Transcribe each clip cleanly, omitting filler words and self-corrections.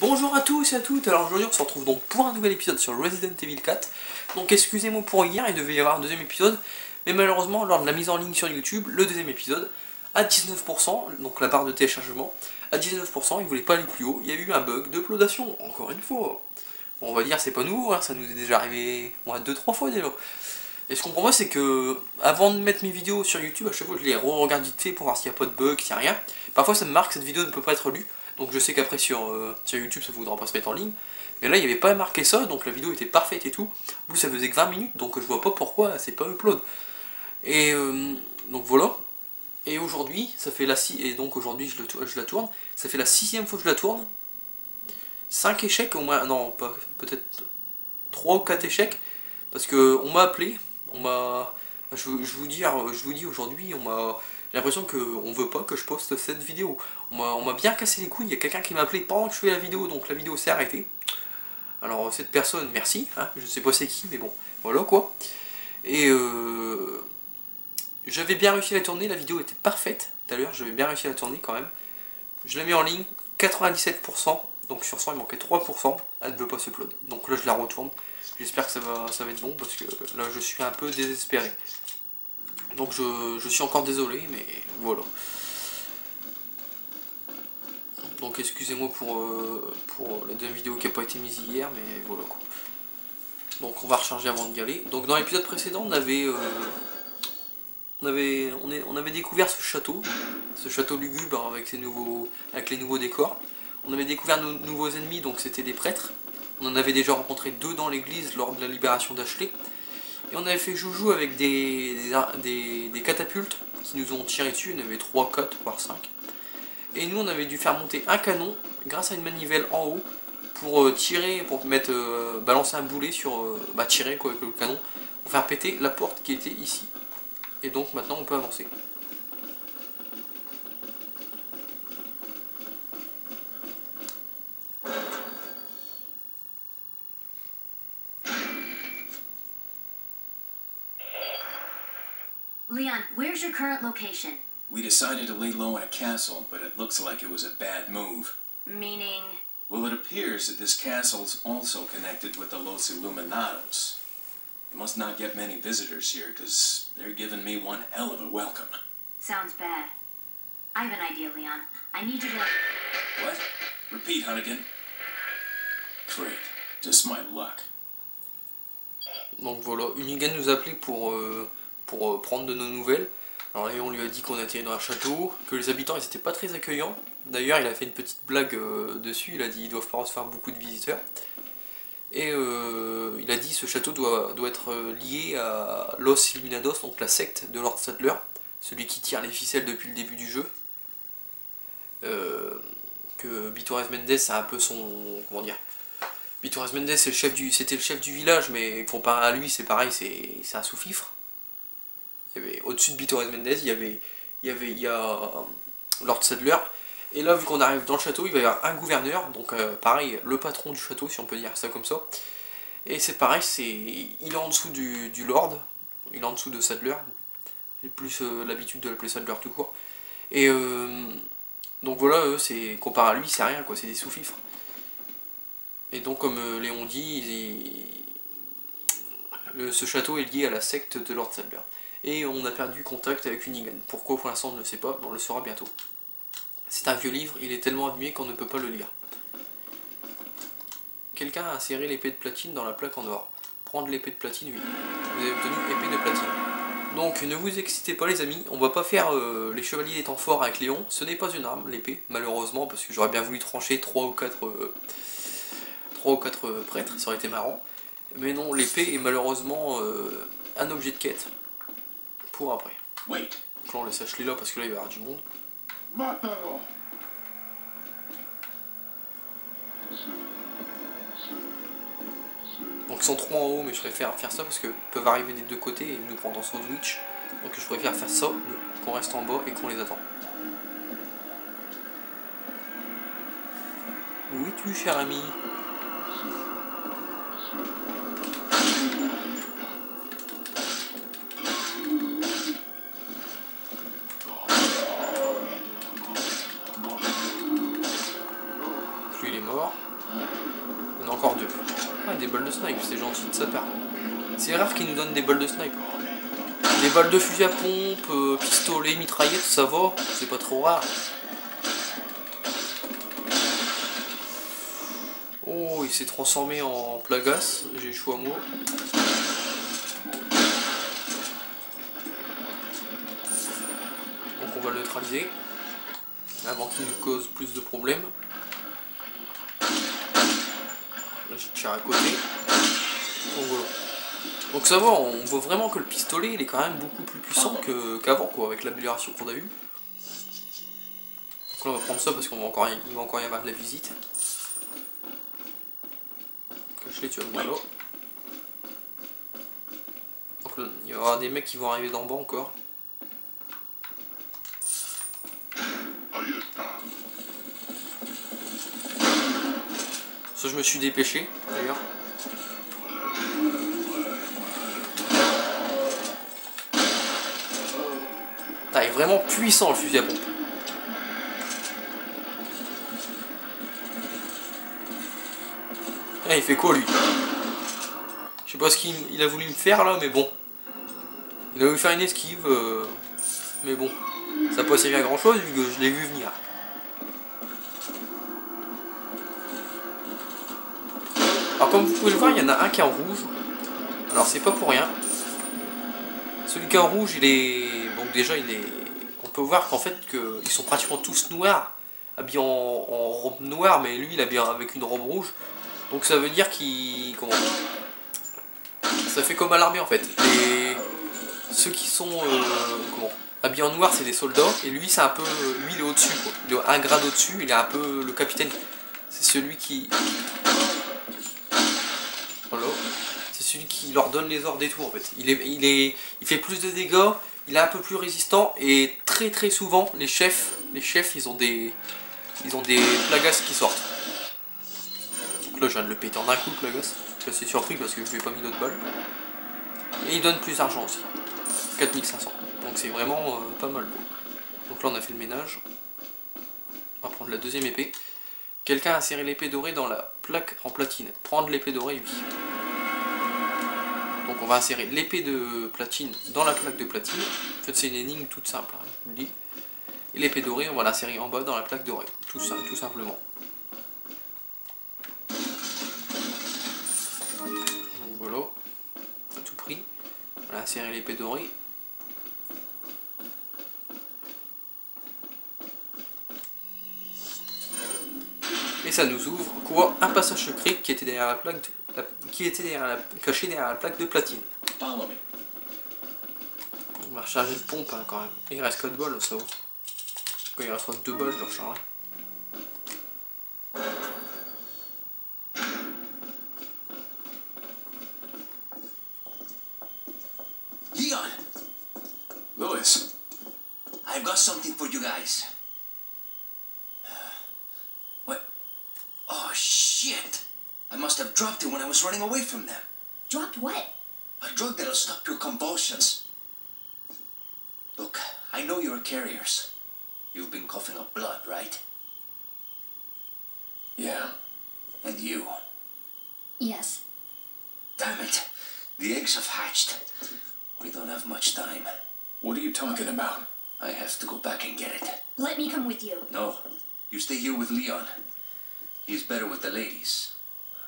Bonjour à tous et à toutes, alors aujourd'hui on se retrouve donc pour un nouvel épisode sur Resident Evil 4. Donc excusez-moi pour hier, il devait y avoir un deuxième épisode, mais malheureusement lors de la mise en ligne sur YouTube, le deuxième épisode, à 19%, donc la barre de téléchargement, à 19%, il voulait pas aller plus haut, il y a eu un bug d'uploadation, encore une fois. Bon, on va dire c'est pas nouveau, hein, ça nous est déjà arrivé 2-3 fois déjà. Et ce qu'on comprend c'est que, avant de mettre mes vidéos sur YouTube, à chaque fois je les re-regarde vite fait pour voir s'il n'y a pas de bug, s'il n'y a rien. Parfois ça me marque, cette vidéo ne peut pas être lue. Donc je sais qu'après sur YouTube ça ne voudra pas se mettre en ligne. Mais là il n'y avait pas marqué ça, donc la vidéo était parfaite et tout. En plus ça faisait que 20 minutes, donc je vois pas pourquoi c'est pas upload. Et donc voilà. Et aujourd'hui, ça fait et donc aujourd'hui je la tourne. Ça fait la 6ème fois que je la tourne. 5 échecs au moins, non pas peut-être 3 ou 4 échecs. Parce que on m'a appelé, je vous dis aujourd'hui, j'ai l'impression qu'on veut pas que je poste cette vidéo. On m'a bien cassé les couilles, il y a quelqu'un qui m'a appelé pendant que je fais la vidéo, donc la vidéo s'est arrêtée. Alors cette personne, merci, hein, je sais pas c'est qui, mais bon, voilà quoi. Et j'avais bien réussi à la tourner, la vidéo était parfaite, tout à l'heure, j'avais bien réussi à la tourner quand même. Je l'ai mis en ligne, 97%, donc sur 100 il manquait 3%, elle ne veut pas s'upload. Donc là je la retourne, j'espère que ça va être bon, parce que là je suis un peu désespéré. Donc je suis encore désolé, mais voilà. Donc excusez-moi pour la deuxième vidéo qui n'a pas été mise hier, mais voilà quoi. Donc on va recharger avant d'y aller. Donc dans l'épisode précédent, on avait découvert ce château lugubre avec les nouveaux décors. On avait découvert nos nouveaux ennemis, donc c'était des prêtres. On en avait déjà rencontré 2 dans l'église lors de la libération d'Ashley. Et on avait fait joujou avec des catapultes qui nous ont tiré dessus, il y en avait 3, 4, voire 5. Et nous on avait dû faire monter un canon grâce à une manivelle en haut pour tirer, pour balancer un boulet sur, tirer quoi avec le canon, pour faire péter la porte qui était ici. Et donc maintenant on peut avancer. Leon, where's your current location? We decided to lay low in a castle, but it looks like it was a bad move. Meaning? Well, it appears that this castle's also connected with the Los Illuminados. You must not get many visitors here, because they're giving me one hell of a welcome. Sounds bad. I have an idea, Leon. I need you to... What? Repeat, Hunnigan. Great. Just my luck. Donc voilà, Hunnigan nous a appelé pour prendre de nos nouvelles. Alors là, on lui a dit qu'on atterrit dans un château, que les habitants ils étaient pas très accueillants. D'ailleurs, il a fait une petite blague dessus, il a dit ils doivent pas recevoir beaucoup de visiteurs. Et il a dit ce château doit être lié à Los Illuminados, donc la secte de Lord Saddler, celui qui tire les ficelles depuis le début du jeu. Que Vito Mendes c'est un peu son... comment dire, Vito Mendes c'était le chef du village, mais comparé à lui c'est pareil, c'est un sous-fifre. Il y avait au-dessus de Vito Mendes, il y a Lord Saddler. Et là, vu qu'on arrive dans le château, il va y avoir un gouverneur, donc pareil, le patron du château, si on peut dire ça comme ça. Et c'est pareil, il est en dessous du Lord, il est en dessous de Saddler. J'ai plus l'habitude de l'appeler Saddler tout court. Et donc voilà, eux, comparé à lui, c'est rien, quoi, c'est des sous-fifres. Et donc, comme Léon dit, ce château est lié à la secte de Lord Saddler. Et on a perdu contact avec Hunnigan. Pourquoi pour l'instant on ne le sait pas, mais on le saura bientôt. C'est un vieux livre, il est tellement abîmé qu'on ne peut pas le lire. Quelqu'un a inséré l'épée de platine dans la plaque en or. Prendre l'épée de platine, oui. Vous avez obtenu épée de platine. Donc ne vous excitez pas les amis, on va pas faire les chevaliers des temps forts avec Léon. Ce n'est pas une arme, l'épée, malheureusement, parce que j'aurais bien voulu trancher 3 ou 4 prêtres, ça aurait été marrant. Mais non, l'épée est malheureusement un objet de quête. Pour après. Donc là on laisse Ashley là parce que là il va y avoir du monde. Donc ils sont 3 en haut, mais je préfère faire ça parce qu'ils peuvent arriver des deux côtés et nous prendre en sandwich. Donc je préfère faire ça, qu'on reste en bas et qu'on les attend. Où es-tu cher ami? Lui il est mort. Il y en a encore 2. Ah, des balles de snipe, c'est gentil de sa part. C'est rare qu'ils nous donnent des balles de snipe. Des balles de fusil à pompe, pistolet, mitraillette, ça va, c'est pas trop rare. Oh, il s'est transformé en Plagas, j'ai le choix à moi. Donc on va le neutraliser avant qu'il nous cause plus de problèmes. Là je tire à côté. Donc voilà. Donc ça va, on voit vraiment que le pistolet il est quand même beaucoup plus puissant qu'avant quoi, avec l'amélioration qu'on a eue. Donc là on va prendre ça parce qu'il va encore y avoir de la visite. Cache-les, tu vas me dire là. Donc là, il va y avoir des mecs qui vont arriver d'en bas encore. Ça je me suis dépêché d'ailleurs. Ah, il est vraiment puissant le fusil à pompe. Ah, il fait quoi lui? Je sais pas ce qu'il a voulu me faire là, mais bon. Il a voulu faire une esquive, mais bon. Ça n'a pas servi à grand chose vu que je l'ai vu venir. Alors comme vous pouvez le voir, il y en a un qui est en rouge. Alors c'est pas pour rien. Celui qui est en rouge, il est... Donc déjà, il est... On peut voir qu'en fait, ils sont pratiquement tous noirs. Habillés en robe noire, mais lui, il est habillé avec une robe rouge. Donc ça veut dire qu'il... Comment? Ça fait comme à l'armée en fait. Ceux qui sont... Comment? Habillés en noir, c'est des soldats. Et lui, c'est un peu... Lui, il est au-dessus, quoi. Il est un grade au-dessus. Il est un peu le capitaine. C'est celui qui... Voilà. C'est celui qui leur donne les ordres et tout en fait. Il fait plus de dégâts, il est un peu plus résistant et très souvent les chefs ils ont des Plagas qui sortent. Donc là je viens de le péter en un coup le Plagas. Je suis assez surpris parce que je lui ai pas mis d'autres balles. Et il donne plus d'argent aussi. 4500. Donc c'est vraiment pas mal quoi. Donc là on a fait le ménage. On va prendre la deuxième épée. Quelqu'un a inséré l'épée dorée dans la plaque en platine. Prendre l'épée dorée, oui. Donc on va insérer l'épée de platine dans la plaque de platine. En fait c'est une énigme toute simple, hein, je vous le dis. Et l'épée dorée, on va l'insérer en bas dans la plaque dorée. Tout simplement. Donc voilà, à tout prix. On va insérer l'épée dorée. Et ça nous ouvre quoi? Un passage secret qui était derrière la plaque caché derrière la plaque de platine. On va recharger le pompe hein, quand même. Et il reste 4 balles, ça va. Quand il restera 2 balles, je le rechargerai. Leon! Louis, I've got something for you guys. What? Oh, shit! I must have dropped it when I was running away from them. Dropped what? A drug that'll stop your convulsions. Look, I know you're carriers. You've been coughing up blood, right? Yeah. And you? Yes. Damn it! The eggs have hatched. We don't have much time. What are you talking about? I have to go back and get it. Let me come with you. No, you stay here with Leon. He's better with the ladies,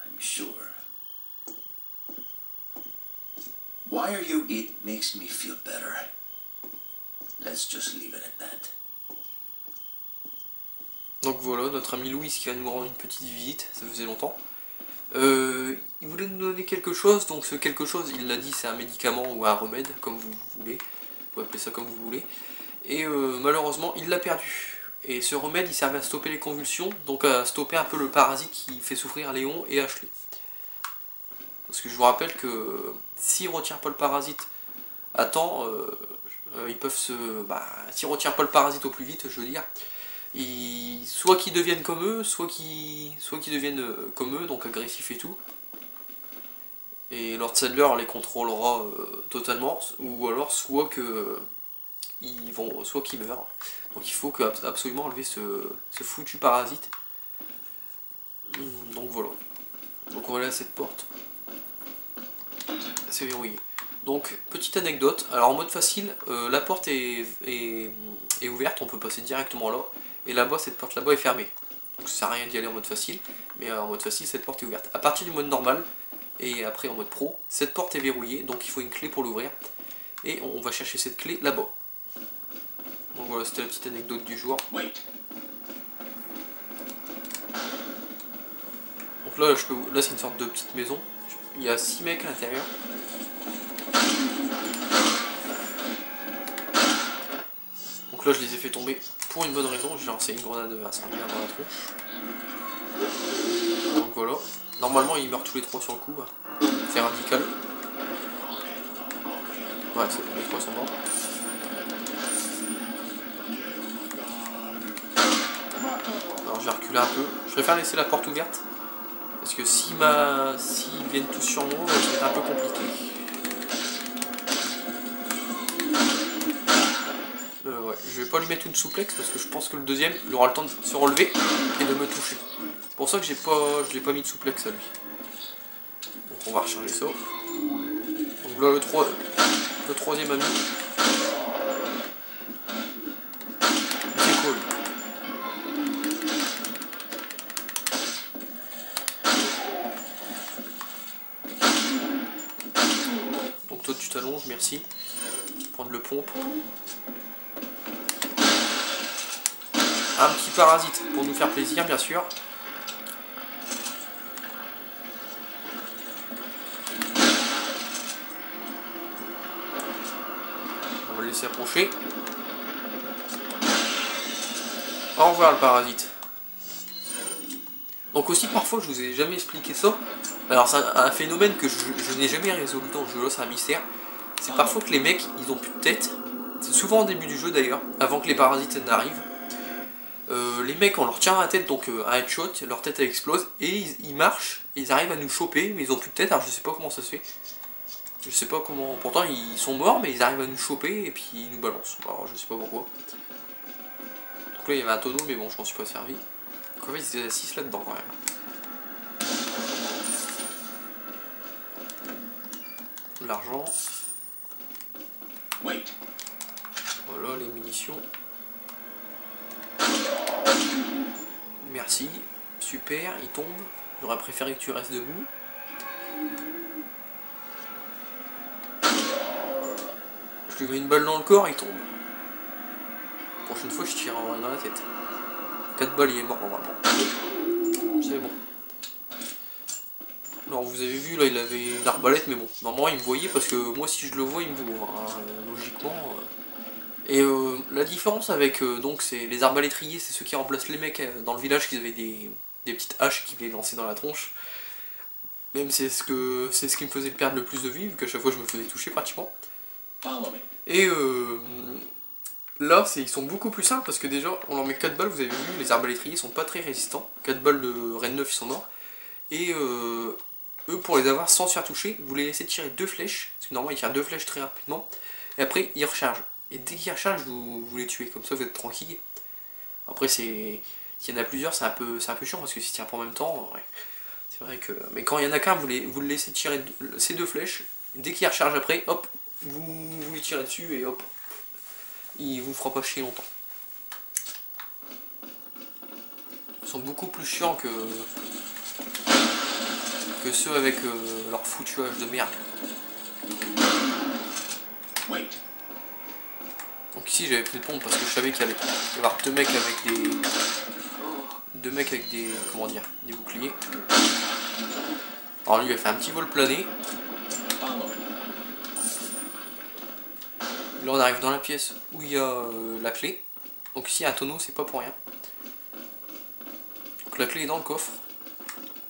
I'm sure. Why are you... It makes me feel better. Let's just leave it at that. Donc voilà, notre ami Louis qui va nous rendre une petite visite, ça faisait longtemps. Il voulait nous donner quelque chose, donc ce quelque chose, il l'a dit, c'est un médicament ou un remède, comme vous voulez. Vous pouvez appeler ça comme vous voulez. Et malheureusement, il l'a perdu. Et ce remède, il servait à stopper les convulsions, donc à stopper un peu le parasite qui fait souffrir Léon et Ashley. Parce que je vous rappelle que s'ils ne retirent pas le parasite à temps, ils peuvent se... s'ils ne retirent pas le parasite au plus vite, je veux dire, soit qu'ils deviennent comme eux, soit qu'ils deviennent comme eux, donc agressifs et tout. Et Lord Sadler les contrôlera totalement, ou alors soit qu'ils meurent. Donc il faut absolument enlever ce foutu parasite. Donc voilà. Donc voilà cette porte. C'est verrouillé. Donc petite anecdote, alors en mode facile, la porte est ouverte, on peut passer directement là. Et là-bas, cette porte là-bas est fermée. Donc ça sert à rien d'y aller en mode facile. Mais en mode facile, cette porte est ouverte. À partir du mode normal, et après en mode pro, cette porte est verrouillée. Donc il faut une clé pour l'ouvrir. Et on va chercher cette clé là-bas. Donc voilà, c'était la petite anecdote du jour. Wait. Donc là, là c'est une sorte de petite maison. Il y a 6 mecs à l'intérieur. Donc là je les ai fait tomber pour une bonne raison, j'ai lancé une grenade incendiaire dans la tronche. Donc voilà. Normalement ils meurent tous les 3 sur le coup. Hein. C'est radical. Ouais, c'est bon, les 3 sont morts. Alors je vais reculer un peu. Je préfère laisser la porte ouverte. Parce que s'ils viennent tous sur moi, ça va être un peu compliqué. Ouais, je vais pas lui mettre une souplex parce que je pense que le deuxième il aura le temps de se relever et de me toucher. C'est pour ça que je l'ai pas mis de souplex à lui. Donc on va recharger ça. Donc là le troisième ami. C'est cool. Donc toi tu t'allonges, merci. Prendre le pompe. Un petit parasite pour nous faire plaisir, bien sûr. On va le laisser approcher. Au revoir le parasite. Donc aussi parfois je vous ai jamais expliqué ça. Alors c'est un phénomène que je n'ai jamais résolu dans le jeu, c'est un mystère. C'est parfois que les mecs ils ont plus de tête. C'est souvent au début du jeu d'ailleurs, avant que les parasites n'arrivent. Les mecs on leur tient à la tête, donc un headshot, leur tête elle explose et ils marchent et ils arrivent à nous choper mais ils ont plus de tête. Alors je sais pas comment ça se fait. Je sais pas comment. Pourtant ils sont morts mais ils arrivent à nous choper et puis ils nous balancent. Alors je sais pas pourquoi. Donc là il y avait un tonneau mais bon je m'en suis pas servi. Donc en fait ils étaient 6 là-dedans quand même. De l'argent. Wait. Voilà les munitions. Merci, super, il tombe. J'aurais préféré que tu restes debout. Je lui mets une balle dans le corps, il tombe. La prochaine fois, je tire dans la tête. 4 balles, il est mort normalement. C'est bon. Alors, vous avez vu, là, il avait une arbalète, mais bon, normalement, il me voyait parce que moi, si je le vois, il me voit. Hein, logiquement. Et la différence avec donc c'est les arbalétriers, c'est ceux qui remplacent les mecs dans le village qui avaient des petites haches qui les lançaient dans la tronche. Même c'est ce qui me faisait perdre le plus de vie, vu qu'à chaque fois je me faisais toucher pratiquement. Et là ils sont beaucoup plus simples parce que déjà on leur met 4 balles, vous avez vu, les arbalétriers sont pas très résistants. 4 balles de Ren 9 ils sont morts. Et eux pour les avoir sans se faire toucher, vous les laissez tirer 2 flèches, parce que normalement ils tirent 2 flèches très rapidement, et après ils rechargent. Et dès qu'ils rechargent, vous les tuez, comme ça vous êtes tranquille. Après, s'il y en a plusieurs, c'est un peu chiant parce que s'ils tirent pas en même temps, ouais. C'est vrai que. Mais quand il y en a qu'un, vous le laissez tirer ces 2 flèches. Dès qu'il recharge après, hop, vous lui tirez dessus et hop, il vous fera pas chier longtemps. Ils sont beaucoup plus chiants que ceux avec leur foutuage de merde. Wait. Donc ici j'avais pris le pompe parce que je savais qu'il allait y avoir 2 mecs avec des comment dire, des boucliers. Alors lui il a fait un petit vol plané. Là on arrive dans la pièce où il y a la clé. Donc ici il y a un tonneau, c'est pas pour rien. Donc la clé est dans le coffre.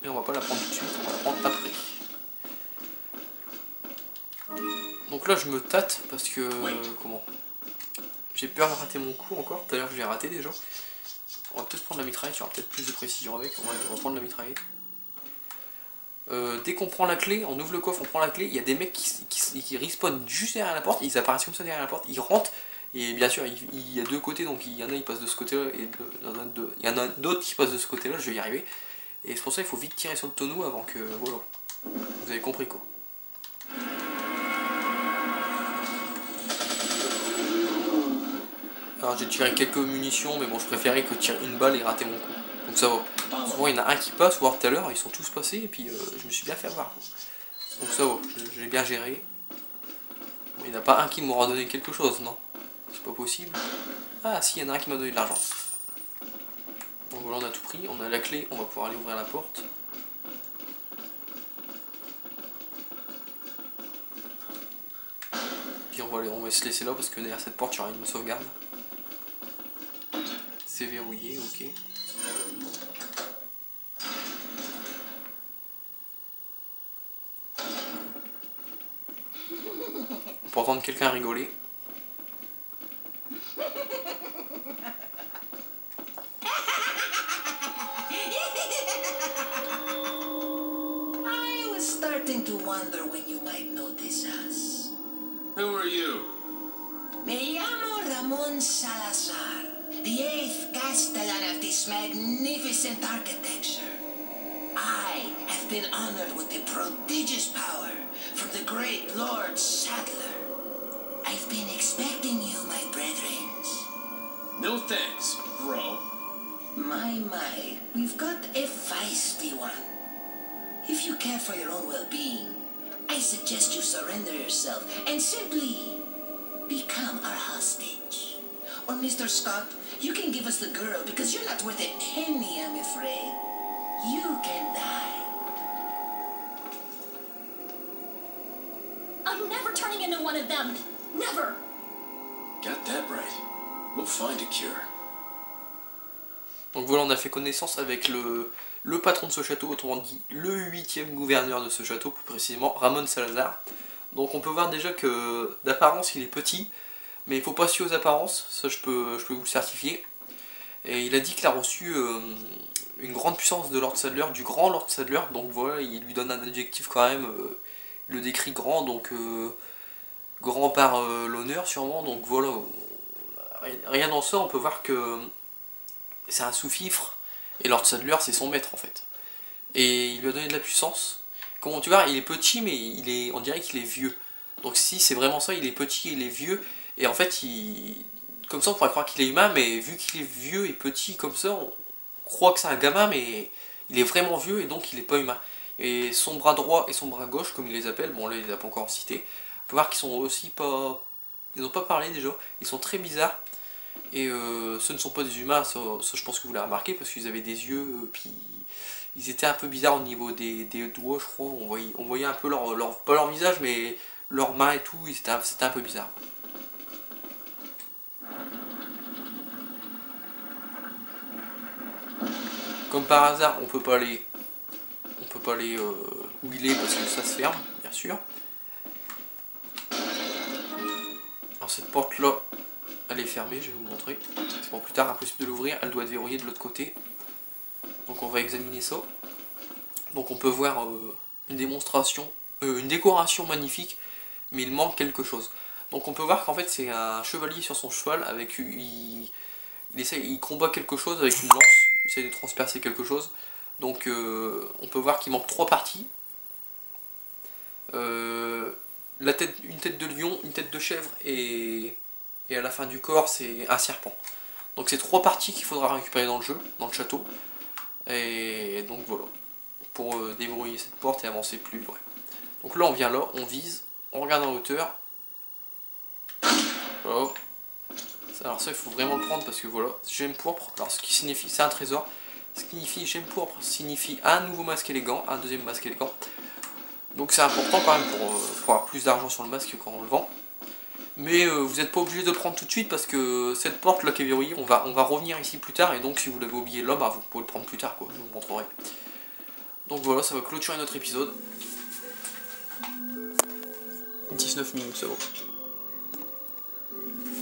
Mais on va pas la prendre tout de suite, on va la prendre après. Donc là je me tâte parce que comment, j'ai peur de rater mon coup encore, tout à l'heure je l'ai raté déjà. On va peut-être prendre la mitraillette, il y aura peut-être plus de précision avec, on va prendre la mitraillette. Dès qu'on prend la clé, on ouvre le coffre, on prend la clé, il y a des mecs qui respawnent juste derrière la porte, ils apparaissent comme ça derrière la porte, ils rentrent, et bien sûr il y a 2 côtés, donc il y en a qui passent de ce côté là, et il y en a d'autres qui passent de ce côté là, je vais y arriver. Et c'est pour ça qu'il faut vite tirer sur le tonneau avant que... Voilà. Vous avez compris quoi. Alors j'ai tiré quelques munitions, mais bon je préférais que tirer une balle et rater mon coup. Donc ça va. Souvent il y en a un qui passe, voire tout à l'heure, ils sont tous passés, et puis je me suis bien fait avoir. Donc ça va, j'ai bien géré. Bon, il n'y en a pas un qui m'aura donné quelque chose, non? C'est pas possible. Ah si, il y en a un qui m'a donné de l'argent. Donc voilà, on a tout pris, on a la clé, on va pouvoir aller ouvrir la porte. Puis on va se laisser là parce que derrière cette porte il y aura une sauvegarde. C'est verrouillé, ok. On peut entendre quelqu'un rigoler. I was starting to wonder when you might notice us. Who are you? Me llamo Ramon Salazar, the 8th Castellan of this magnificent architecture. I have been honored with the prodigious power from the great Lord Sadler. I've been expecting you, my brethrens. No thanks, bro. My, we've got a feisty one. If you care for your own well-being, I suggest you surrender yourself and simply become our hostage. Or Mr. Scott, you can give us the girl because you're not worth a penny, I'm afraid. You can die. I'm never turning into one of them. Never. Got that right. We'll find a cure. Donc voilà, on a fait connaissance avec le patron de ce château, autrement dit le 8e gouverneur de ce château, plus précisément Ramon Salazar. Donc on peut voir déjà que d'apparence il est petit, mais il faut pas se fier aux apparences, ça je peux vous le certifier. Et il a dit qu'il a reçu une grande puissance de Lord Sadler, du grand Lord Sadler, donc voilà, il lui donne un adjectif quand même, il le décrit grand, donc grand par l'honneur sûrement, donc voilà, rien dans ça, on peut voir que c'est un sous-fifre, et Lord Sadler c'est son maître en fait. Et il lui a donné de la puissance. Comment tu vois, il est petit mais on dirait qu'il est vieux. Donc si c'est vraiment ça, il est petit, il est vieux, et en fait comme ça on pourrait croire qu'il est humain, mais vu qu'il est vieux et petit comme ça, on croit que c'est un gamin, mais il est vraiment vieux et donc il n'est pas humain. Et son bras droit et son bras gauche, comme il les appelle, bon là il les a pas encore cités, on peut voir qu'ils sont aussi pas... Ils n'ont pas parlé déjà, ils sont très bizarres. Et ce ne sont pas des humains, ça je pense que vous l'avez remarqué, parce qu'ils avaient des yeux, puis ils étaient un peu bizarres au niveau des doigts, je crois. On voyait un peu pas leur visage, mais leurs mains et tout, c'était un peu bizarre. Comme par hasard, on peut pas aller où il est parce que ça se ferme, bien sûr. Alors cette porte là, elle est fermée, je vais vous montrer. C'est pour plus tard, impossible de l'ouvrir, elle doit être verrouillée de l'autre côté. Donc on va examiner ça. Donc on peut voir une démonstration, une décoration magnifique, mais il manque quelque chose. Donc on peut voir qu'en fait c'est un chevalier sur son cheval, avec il combat quelque chose avec une lance, il essaie de transpercer quelque chose. Donc on peut voir qu'il manque 3 parties. Une tête de lion, une tête de chèvre et à la fin du corps c'est un serpent. Donc c'est 3 parties qu'il faudra récupérer dans le jeu, dans le château. Et donc voilà, pour déverrouiller cette porte et avancer plus loin. Donc là on vient là, on vise, on regarde en hauteur. Voilà. Alors ça il faut vraiment le prendre parce que voilà, gemme pourpre, alors ce qui signifie, c'est un trésor. Ce qui signifie gemme pourpre signifie un nouveau masque élégant, un deuxième masque élégant. Donc c'est important quand même pour avoir plus d'argent sur le masque quand on le vend. Mais vous n'êtes pas obligé de le prendre tout de suite parce que cette porte là qui est verrouillée, on va revenir ici plus tard. Et donc si vous l'avez oublié là, bah, vous pouvez le prendre plus tard, quoi, je vous montrerai. Donc voilà, ça va clôturer notre épisode. 19 minutes, ça va.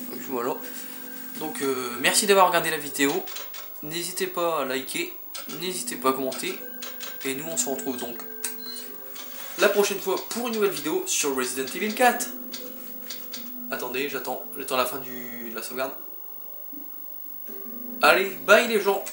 Donc voilà. Donc merci d'avoir regardé la vidéo. N'hésitez pas à liker, n'hésitez pas à commenter. Et nous on se retrouve donc la prochaine fois pour une nouvelle vidéo sur Resident Evil 4. Attendez, j'attends la fin de la sauvegarde. Allez, bye les gens!